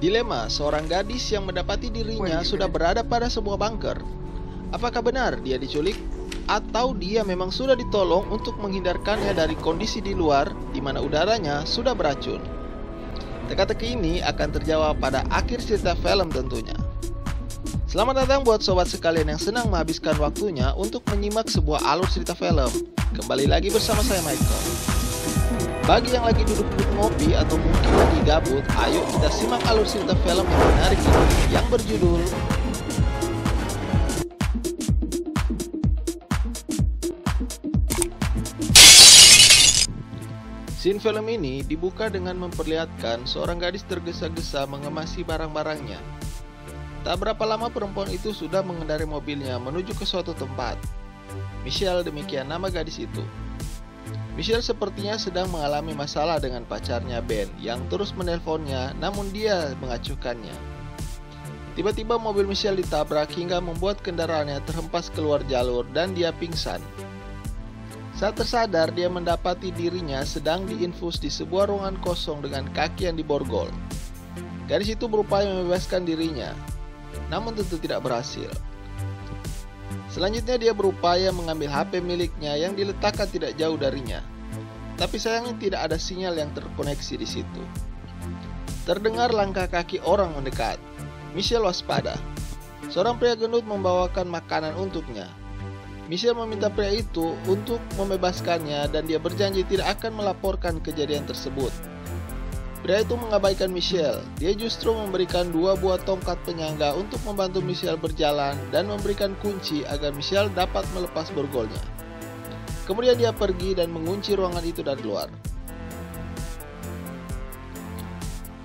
Dilema seorang gadis yang mendapati dirinya sudah berada pada sebuah bunker. Apakah benar dia diculik? Atau dia memang sudah ditolong untuk menghindarkannya dari kondisi di luar di mana udaranya sudah beracun? Teka-teki ini akan terjawab pada akhir cerita film tentunya. Selamat datang buat sobat sekalian yang senang menghabiskan waktunya untuk menyimak sebuah alur cerita film. Kembali lagi bersama saya Michael. Bagi yang lagi duduk-duduk ngopi atau mungkin lagi gabut, ayo kita simak alur cerita film yang menarik ini yang berjudul Scene film ini dibuka dengan memperlihatkan seorang gadis tergesa-gesa mengemasi barang-barangnya. Tak berapa lama perempuan itu sudah mengendarai mobilnya menuju ke suatu tempat. Michelle, demikian nama gadis itu. Michelle sepertinya sedang mengalami masalah dengan pacarnya Ben yang terus menelponnya, namun dia mengacuhkannya. Tiba-tiba mobil Michelle ditabrak hingga membuat kendaraannya terhempas keluar jalur dan dia pingsan. Saat tersadar, dia mendapati dirinya sedang diinfus di sebuah ruangan kosong dengan kaki yang diborgol. Gadis itu berupaya membebaskan dirinya, namun tentu tidak berhasil. Selanjutnya dia berupaya mengambil HP miliknya yang diletakkan tidak jauh darinya. Tapi sayangnya tidak ada sinyal yang terkoneksi di situ. Terdengar langkah kaki orang mendekat. Michelle waspada. Seorang pria gendut membawakan makanan untuknya. Michelle meminta pria itu untuk membebaskannya dan dia berjanji tidak akan melaporkan kejadian tersebut. Pria itu mengabaikan Michelle. Dia justru memberikan 2 buah tongkat penyangga untuk membantu Michelle berjalan dan memberikan kunci agar Michelle dapat melepas borgolnya. Kemudian dia pergi dan mengunci ruangan itu dari luar.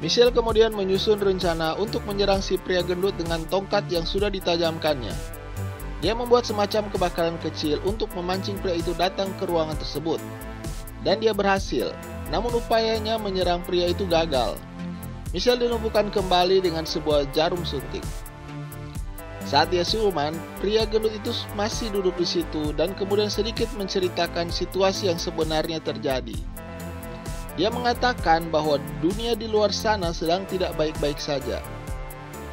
Michelle kemudian menyusun rencana untuk menyerang si pria gendut dengan tongkat yang sudah ditajamkannya. Dia membuat semacam kebakaran kecil untuk memancing pria itu datang ke ruangan tersebut. Dan dia berhasil. Namun upayanya menyerang pria itu gagal. Michelle dilumpuhkan kembali dengan sebuah jarum suntik. Saat dia siuman, pria gendut itu masih duduk di situ dan kemudian sedikit menceritakan situasi yang sebenarnya terjadi. Dia mengatakan bahwa dunia di luar sana sedang tidak baik-baik saja.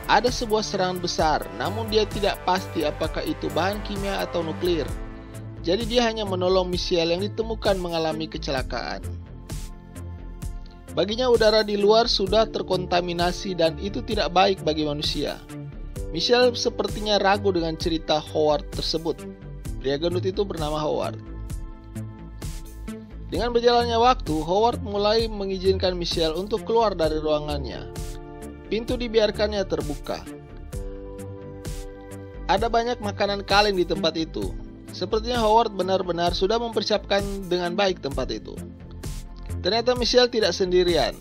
Ada sebuah serangan besar, namun dia tidak pasti apakah itu bahan kimia atau nuklir. Jadi dia hanya menolong Michelle yang ditemukan mengalami kecelakaan. Baginya udara di luar sudah terkontaminasi dan itu tidak baik bagi manusia. Michelle sepertinya ragu dengan cerita Howard tersebut. Pria gendut itu bernama Howard. Dengan berjalannya waktu, Howard mulai mengizinkan Michelle untuk keluar dari ruangannya. Pintu dibiarkannya terbuka. Ada banyak makanan kaleng di tempat itu. Sepertinya Howard benar-benar sudah mempersiapkan dengan baik tempat itu. Ternyata Michelle tidak sendirian.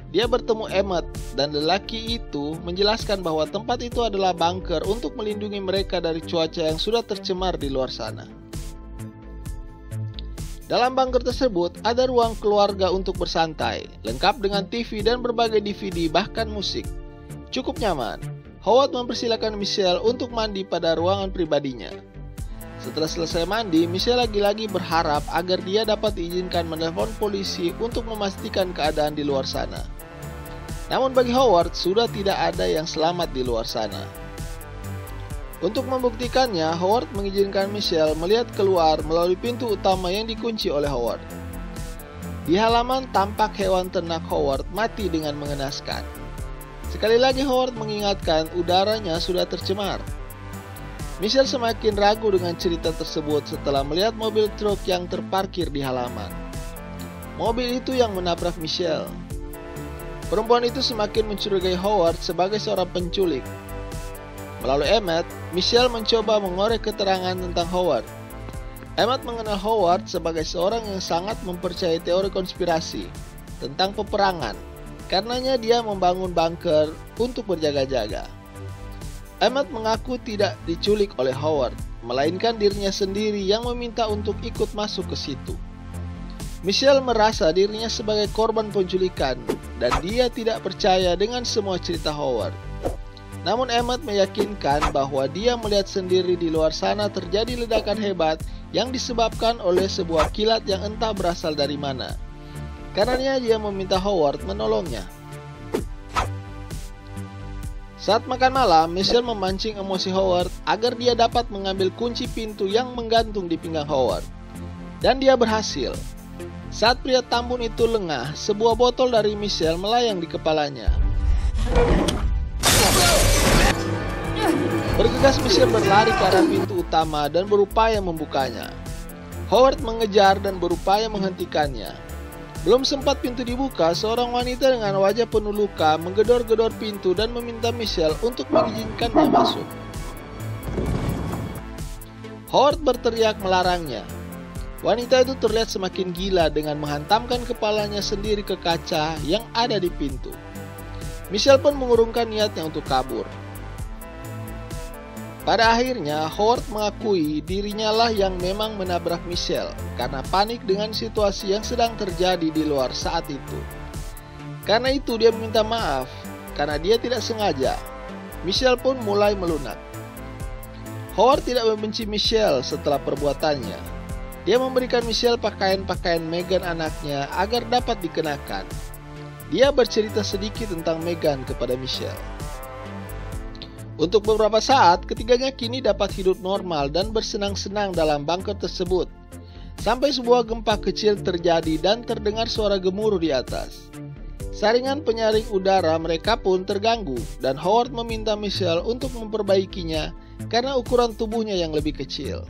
Dia bertemu Emmett dan lelaki itu menjelaskan bahwa tempat itu adalah bunker untuk melindungi mereka dari cuaca yang sudah tercemar di luar sana. Dalam bunker tersebut ada ruang keluarga untuk bersantai, lengkap dengan TV dan berbagai DVD bahkan musik. Cukup nyaman. Howard mempersilakan Michelle untuk mandi pada ruangan pribadinya. Setelah selesai mandi, Michelle lagi-lagi berharap agar dia dapat diizinkan menelpon polisi untuk memastikan keadaan di luar sana. Namun bagi Howard, sudah tidak ada yang selamat di luar sana. Untuk membuktikannya, Howard mengizinkan Michelle melihat keluar melalui pintu utama yang dikunci oleh Howard. Di halaman tampak hewan ternak Howard mati dengan mengenaskan. Sekali lagi Howard mengingatkan udaranya sudah tercemar. Michelle semakin ragu dengan cerita tersebut setelah melihat mobil truk yang terparkir di halaman. Mobil itu yang menabrak Michelle. Perempuan itu semakin mencurigai Howard sebagai seorang penculik. Melalui Emmett, Michelle mencoba mengorek keterangan tentang Howard. Emmett mengenal Howard sebagai seorang yang sangat mempercayai teori konspirasi tentang peperangan. Karenanya dia membangun bunker untuk berjaga-jaga. Emmett mengaku tidak diculik oleh Howard, melainkan dirinya sendiri yang meminta untuk ikut masuk ke situ. Michelle merasa dirinya sebagai korban penculikan dan dia tidak percaya dengan semua cerita Howard. Namun Emmett meyakinkan bahwa dia melihat sendiri di luar sana terjadi ledakan hebat yang disebabkan oleh sebuah kilat yang entah berasal dari mana. Karenanya dia meminta Howard menolongnya. Saat makan malam, Michelle memancing emosi Howard agar dia dapat mengambil kunci pintu yang menggantung di pinggang Howard. Dan dia berhasil. Saat pria tambun itu lengah, sebuah botol dari Michelle melayang di kepalanya. Bergegas Michelle berlari ke arah pintu utama dan berupaya membukanya. Howard mengejar dan berupaya menghentikannya. Belum sempat pintu dibuka, seorang wanita dengan wajah penuh luka menggedor-gedor pintu dan meminta Michelle untuk mengizinkannya masuk. Howard berteriak melarangnya. Wanita itu terlihat semakin gila dengan menghantamkan kepalanya sendiri ke kaca yang ada di pintu. Michelle pun mengurungkan niatnya untuk kabur. Pada akhirnya, Howard mengakui dirinya lah yang memang menabrak Michelle karena panik dengan situasi yang sedang terjadi di luar saat itu. Karena itu dia meminta maaf, karena dia tidak sengaja. Michelle pun mulai melunak. Howard tidak membenci Michelle setelah perbuatannya. Dia memberikan Michelle pakaian-pakaian Meghan anaknya agar dapat dikenakan. Dia bercerita sedikit tentang Meghan kepada Michelle. Untuk beberapa saat, ketiganya kini dapat hidup normal dan bersenang-senang dalam bunker tersebut. Sampai sebuah gempa kecil terjadi dan terdengar suara gemuruh di atas. Saringan penyaring udara mereka pun terganggu dan Howard meminta Michelle untuk memperbaikinya karena ukuran tubuhnya yang lebih kecil.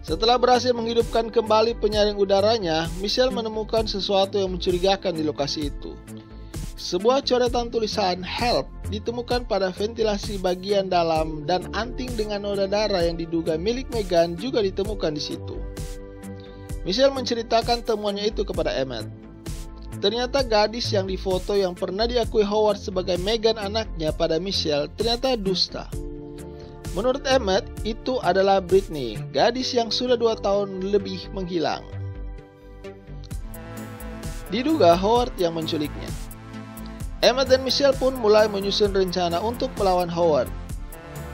Setelah berhasil menghidupkan kembali penyaring udaranya, Michelle menemukan sesuatu yang mencurigakan di lokasi itu. Sebuah coretan tulisan "Help" ditemukan pada ventilasi bagian dalam dan anting dengan noda darah yang diduga milik Meghan juga ditemukan di situ. Michelle menceritakan temuannya itu kepada Emmett. Ternyata gadis yang difoto yang pernah diakui Howard sebagai Meghan anaknya pada Michelle ternyata dusta. Menurut Emmett, itu adalah Britney, gadis yang sudah 2 tahun lebih menghilang. Diduga Howard yang menculiknya. Emmett dan Michelle pun mulai menyusun rencana untuk melawan Howard.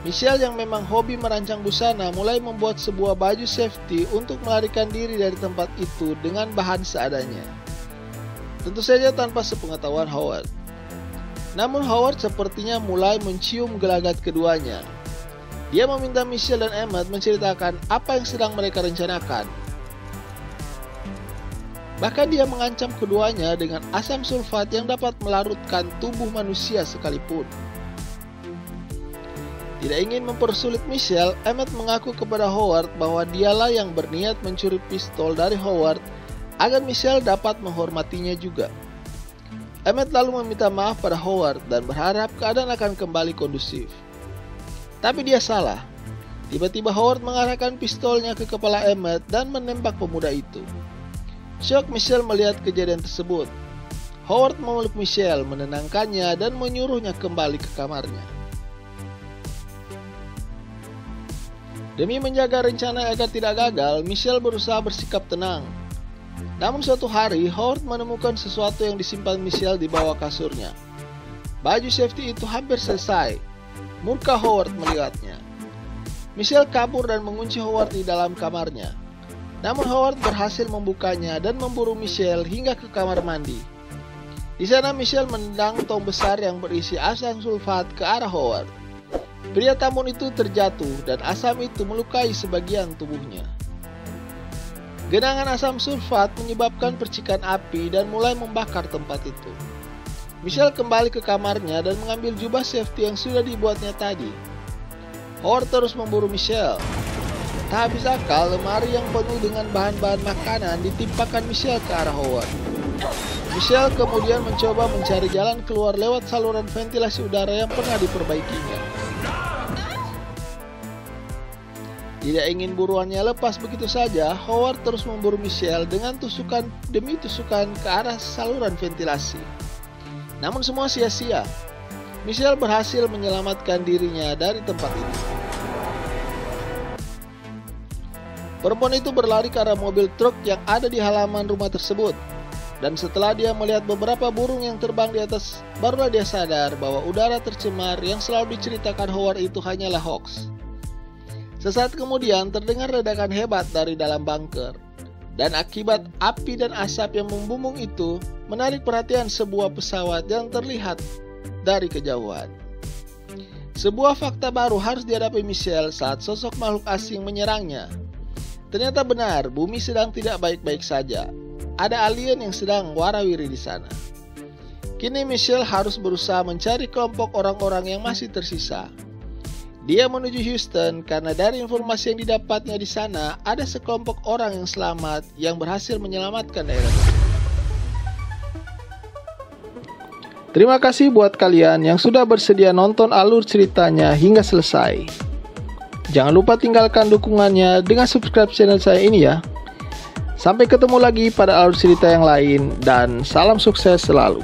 Michelle yang memang hobi merancang busana mulai membuat sebuah baju safety untuk melarikan diri dari tempat itu dengan bahan seadanya. Tentu saja tanpa sepengetahuan Howard. Namun Howard sepertinya mulai mencium gelagat keduanya. Dia meminta Michelle dan Emmett menceritakan apa yang sedang mereka rencanakan. Bahkan dia mengancam keduanya dengan asam sulfat yang dapat melarutkan tubuh manusia sekalipun. Tidak ingin mempersulit Michelle, Emmett mengaku kepada Howard bahwa dialah yang berniat mencuri pistol dari Howard agar Michelle dapat menghormatinya juga. Emmett lalu meminta maaf pada Howard dan berharap keadaan akan kembali kondusif. Tapi dia salah. Tiba-tiba Howard mengarahkan pistolnya ke kepala Emmett dan menembak pemuda itu. Syok Michelle melihat kejadian tersebut. Howard memeluk Michelle, menenangkannya dan menyuruhnya kembali ke kamarnya. Demi menjaga rencana agar tidak gagal, Michelle berusaha bersikap tenang. Namun suatu hari, Howard menemukan sesuatu yang disimpan Michelle di bawah kasurnya. Baju safety itu hampir selesai. Murka Howard melihatnya. Michelle kabur dan mengunci Howard di dalam kamarnya. Namun Howard berhasil membukanya dan memburu Michelle hingga ke kamar mandi. Di sana Michelle menendang tong besar yang berisi asam sulfat ke arah Howard. Pria tambun itu terjatuh dan asam itu melukai sebagian tubuhnya. Genangan asam sulfat menyebabkan percikan api dan mulai membakar tempat itu. Michelle kembali ke kamarnya dan mengambil jubah safety yang sudah dibuatnya tadi. Howard terus memburu Michelle. Tak habis akal, lemari yang penuh dengan bahan-bahan makanan ditimpakan Michelle ke arah Howard. Michelle kemudian mencoba mencari jalan keluar lewat saluran ventilasi udara yang pernah diperbaikinya. Tidak ingin buruannya lepas begitu saja, Howard terus memburu Michelle dengan tusukan demi tusukan ke arah saluran ventilasi. Namun semua sia-sia. Michelle berhasil menyelamatkan dirinya dari tempat itu. Perempuan itu berlari ke arah mobil truk yang ada di halaman rumah tersebut. Dan setelah dia melihat beberapa burung yang terbang di atas, barulah dia sadar bahwa udara tercemar yang selalu diceritakan Howard itu hanyalah hoax. Sesaat kemudian terdengar ledakan hebat dari dalam bunker. Dan akibat api dan asap yang membumbung itu menarik perhatian sebuah pesawat yang terlihat dari kejauhan. Sebuah fakta baru harus dihadapi Michelle saat sosok makhluk asing menyerangnya. Ternyata benar, bumi sedang tidak baik-baik saja. Ada alien yang sedang warawiri di sana. Kini Michelle harus berusaha mencari kelompok orang-orang yang masih tersisa. Dia menuju Houston karena dari informasi yang didapatnya di sana ada sekelompok orang yang selamat yang berhasil menyelamatkan daerah itu. Terima kasih buat kalian yang sudah bersedia nonton alur ceritanya hingga selesai. Jangan lupa tinggalkan dukungannya dengan subscribe channel saya ini ya. Sampai ketemu lagi pada alur cerita yang lain dan salam sukses selalu.